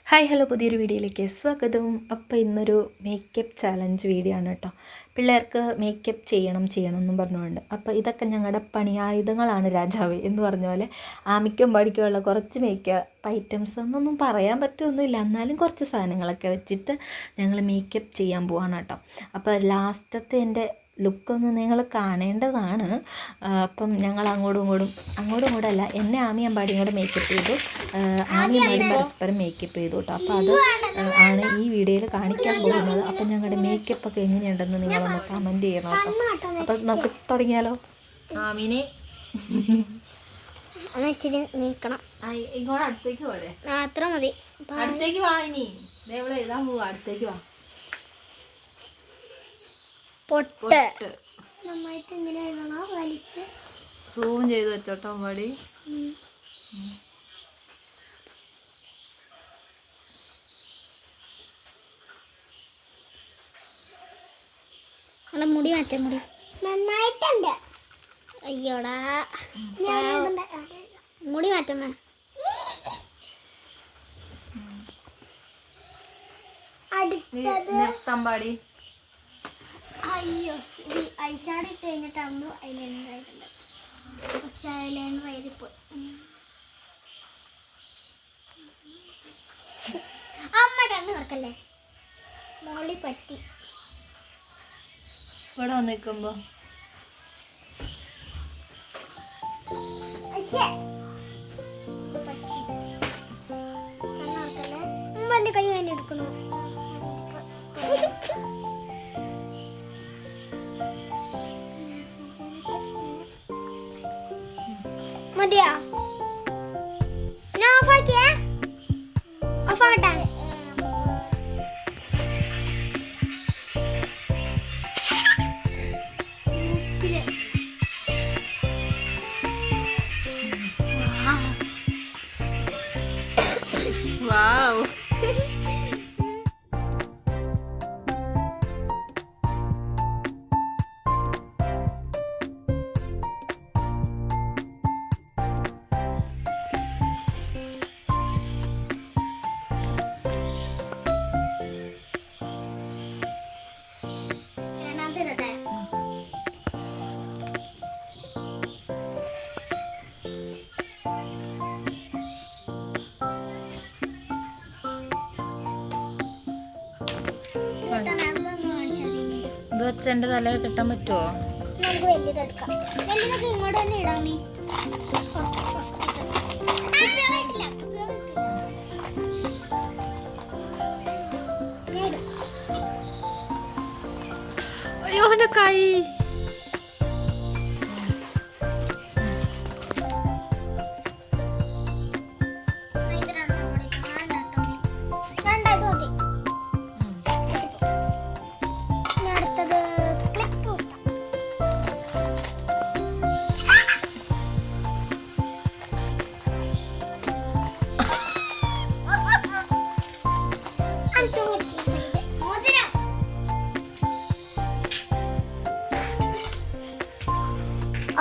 Hi hello പുതിയൊരു വീഡിയോയിലേക്ക് സ്വാഗതം. അപ്പോൾ ഇന്നൊരു മേക്കപ്പ് ചാലഞ്ച് വീഡിയോ ആണ് കേട്ടോ. പിള്ളേർക്ക് മേക്കപ്പ് ചെയ്യണം എന്നും പറഞ്ഞുകൊണ്ട്. അപ്പോൾ ഇതൊക്കെ ഞങ്ങളുടെ പണിയായുധങ്ങളാണ് രാജാവ് എന്ന് പറഞ്ഞ പോലെ ആമിക്കും പാടിക്കുമുള്ള കുറച്ച് മേക്കപ്പ് ഐറ്റംസ് എന്നൊന്നും പറയാൻ പറ്റുമൊന്നുമില്ല, എന്നാലും കുറച്ച് സാധനങ്ങളൊക്കെ വെച്ചിട്ട് ഞങ്ങൾ മേക്കപ്പ് ചെയ്യാൻ പോവാണ് കേട്ടോ. അപ്പോൾ ലാസ്റ്റത്തെ എൻ്റെ ലുക്കൊന്ന് നിങ്ങൾ കാണേണ്ടതാണ്. അപ്പം ഞങ്ങൾ അങ്ങോട്ടും അല്ല, എന്നെ ആമി അമ്പാടിയും കൂടെ മേക്കപ്പ് ചെയ്തു, ആമി അമ്പാടി പരസ്പരം മേക്കപ്പ് ചെയ്തു കേട്ടോ. അപ്പോൾ അത് ആണ് ഈ വീഡിയോയിൽ കാണിക്കാൻ പോകുന്നത്. അപ്പം ഞങ്ങളുടെ മേക്കപ്പൊക്കെ എങ്ങനെയുണ്ടെന്ന് നിങ്ങളൊന്ന് കമൻറ്റ് ചെയ്യണം കേട്ടോ. അപ്പം നമുക്ക് തുടങ്ങിയാലോ. ആമിനെ നീക്കണം, ഇങ്ങോട്ട് അടുത്തേക്ക് പോരെ, അത്ര മതി. അടുത്തേക്ക് വാ, ഇനി ഇതേപോലെ എഴുതാൻ പോവാ, അടുത്തേക്ക് വാ. പൊട്ട് നന്നായിട്ട് ഇങ്ങനെ എഴുതണം, വലിച്ച് സൂം ചെയ്ത് വെച്ചോട്ടോ മടി. മുടി മാറ്റാൻ, മുടി നന്നായിട്ടുണ്ട്. അയ്യോടാ, മുടി മാറ്റാൻ പാടി. അയ്യോ, ഐഷാഡ് ഇട്ട് കഴിഞ്ഞിട്ടാകുമ്പോൾ ഐലൈനർ ആയിട്ടുണ്ട്, പക്ഷെ ഐലൈനർ എഴുതിപ്പോയി. അമ്മ കണ്ണ് തുറക്കല്ലേ, മോളി പറ്റി. ഇവിടെ വന്ന് നിൽക്കുമ്പോ കണ്ണ് കൈ തന്നെ എടുക്കണോ? മതിയാ? ഞാൻ ഓഫാക്കിയേ, ഓഫാക്കട്ടെ. വാവ്, ഇത് വെച്ച് എൻ്റെ തല കെട്ടാൻ പറ്റുമോ? നമുക്ക് വലുതെടുക്കാം, വലുതൊക്കെ ഇങ്ങോട്ട് തന്നെ ഇടാമേ. അയ്യോ, എൻ്റെ കൈ.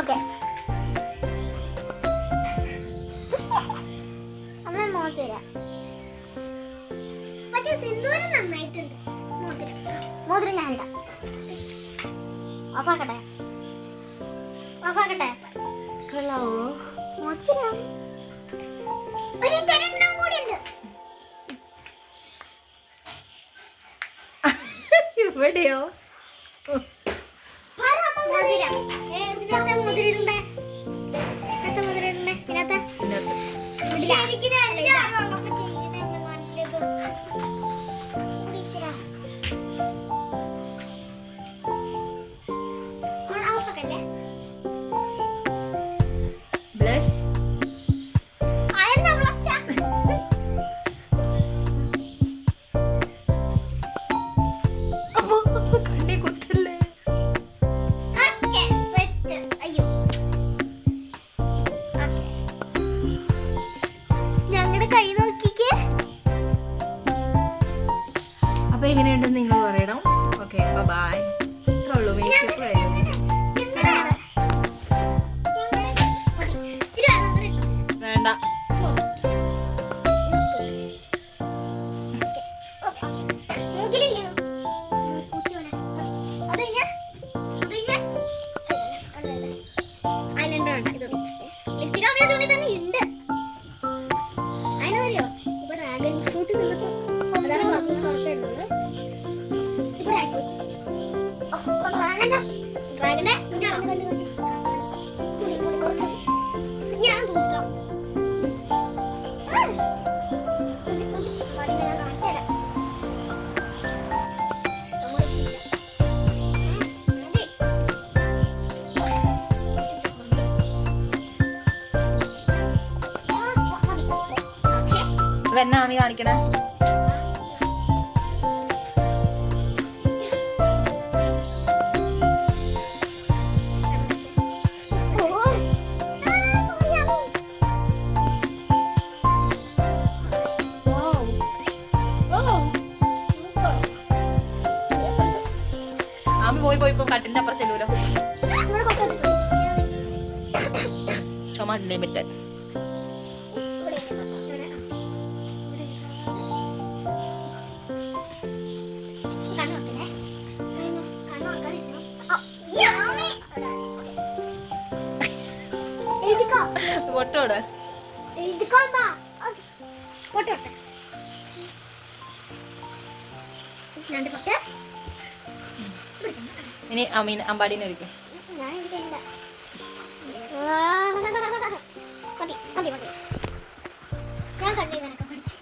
ഓക്കെ, അമ്മ മോതിരം, പക്ഷെ സിന്ദൂരം നന്നായിട്ടുണ്ട്. മോതിരം ഞാൻ ഇടാം. ഓഫാക്കട്ടെ, ഓഫാക്കട്ടെ. കൊള്ളാവോ മോതിരം? ഒരു തരംഗം കൂടി ഉണ്ട് ഇവിടെയോ? മോതിരം ഇതിനകത്ത് മോതിരണ്ടേ, ഇതിനകത്ത് മോതിരണ്ടേ, ഇതിനകത്ത് ശരിക്കും എല്ലാവരും ഉള്ളപ്പോൾ ചെയ്യണേ നല്ലത്. ഓഫാക്കല്ലേ? ബ്ലഷ് കണ്ണി കുത്തല്ലേ. ഞങ്ങളുടെ കൈ നോക്കിക്കേ. അപ്പൊ എങ്ങനെയുണ്ടെന്ന് നിങ്ങൾ പറയണം. Okay, bye. ഇത്രേ ഉള്ളൂ മേക്കപ്പ് കഴിഞ്ഞു. വേണ്ട. ഡ്രാഗൺ ഫ്രൂട്ട് നിന്നപ്പോ അതാണ് കുറച്ചുള്ളത്. ഡ്രാഗനെ ഞാൻ തൂക്കാം. ഇതെന്നാ ആമി കാണിക്കണേ? ആമി പോയി പോയി കട്ടിന്റെ അപ്പുറം ചെല്ലൂലോ. ചുമട്ടില്ലേ പറ്റ പൊട്ടോട് ഇനി അമീൻ അമ്പാടിനെ ഒരിക്കും.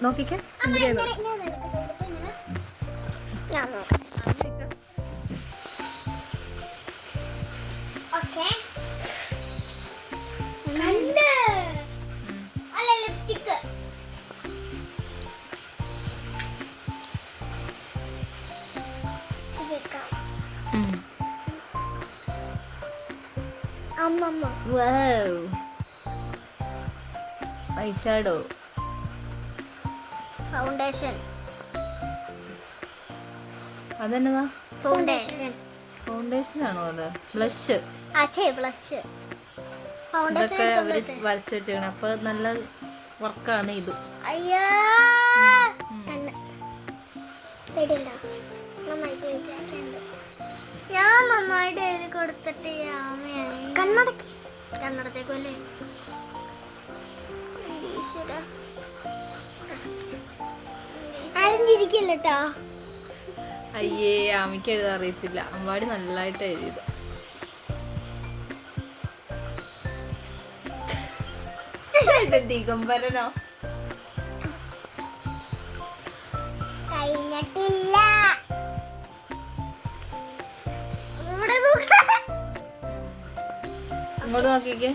നോക്കിക്കേ ഐഷാഡോ ഫൗണ്ടേഷൻ അതെന്നതാ? ഫൗണ്ടേഷൻ ഫൗണ്ടേഷൻ ആണോ അത്? ബ്ലഷ്. ബ്ലഷ് ഇതൊക്കെ അവര് വരച്ചു വെച്ചേക്കണം. അപ്പൊ നല്ല വർക്കാണ് ഇത്. അയ്യോ കണ്ണ് പേടിയുണ്ടോ? ഞാൻ നന്നായിട്ട് എഴുതി കൊടുത്തിട്ട് കണ്ണടച്ചേക്കുമല്ലേ? അറിഞ്ഞിരിക്കല്ലോ. അയ്യേ ആമിക്ക് എഴുതാൻ അറിയത്തില്ല. അമ്പാടി നല്ലതായിട്ട് എഴുതിയത്. ദിഗംബരനോ? കഴിഞ്ഞിട്ടില്ല. ഇങ്ങോട്ട് നോക്കിക്കേ.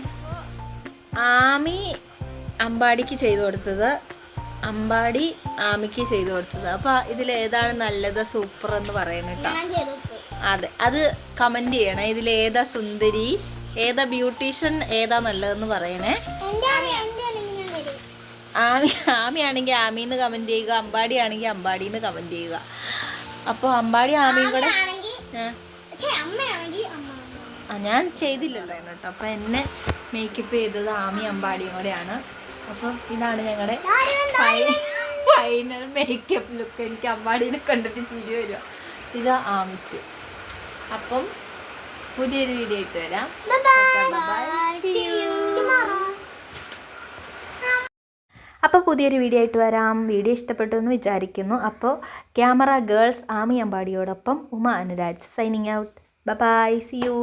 ആമി അമ്പാടിക്ക് ചെയ്തു കൊടുത്തത്, അമ്പാടി ആമിക്ക് ചെയ്തു കൊടുത്തത്. അപ്പൊ ഇതിലേതാണ് നല്ലത്, സൂപ്പർ എന്ന് പറയുന്നത് കേട്ടോ. അതെ, അത് കമന്റ് ചെയ്യണേ. ഇതിലേതാ സുന്ദരി, ഏതാ ബ്യൂട്ടീഷ്യൻ, ഏതാ നല്ലതെന്ന് പറയണേ. ആമി ആണെങ്കിൽ ആമിന്ന് കമന്റ് ചെയ്യുക, അമ്പാടി ആണെങ്കിൽ അമ്പാടിന്ന് കമന്റ് ചെയ്യുക. അപ്പോൾ അമ്പാടി ആമിയും കൂടെ ഞാൻ ചെയ്തില്ലല്ലോ കേട്ടോ. അപ്പം എന്നെ മേക്കപ്പ് ചെയ്തത് ആമി അമ്പാടിയും കൂടെയാണ്. അപ്പം ഇതാണ് ഞങ്ങളുടെ ഫൈനൽ മേക്കപ്പ് ലുക്ക്. എനിക്ക് അമ്പാടീനെ കണ്ടിട്ട് ചിരി വരിക. ഇത് ആമിച്ചു. അപ്പം പുതിയൊരു വീഡിയോ ആയിട്ട് വരാം. അപ്പോൾ പുതിയൊരു വീഡിയോ ആയിട്ട് വരാം. വീഡിയോ ഇഷ്ടപ്പെട്ടു എന്ന് വിചാരിക്കുന്നു. അപ്പോൾ ക്യാമറ ഗേൾസ് ആമി അമ്പാടിയോടൊപ്പം Uma Anuraj signing out. Bye, see U.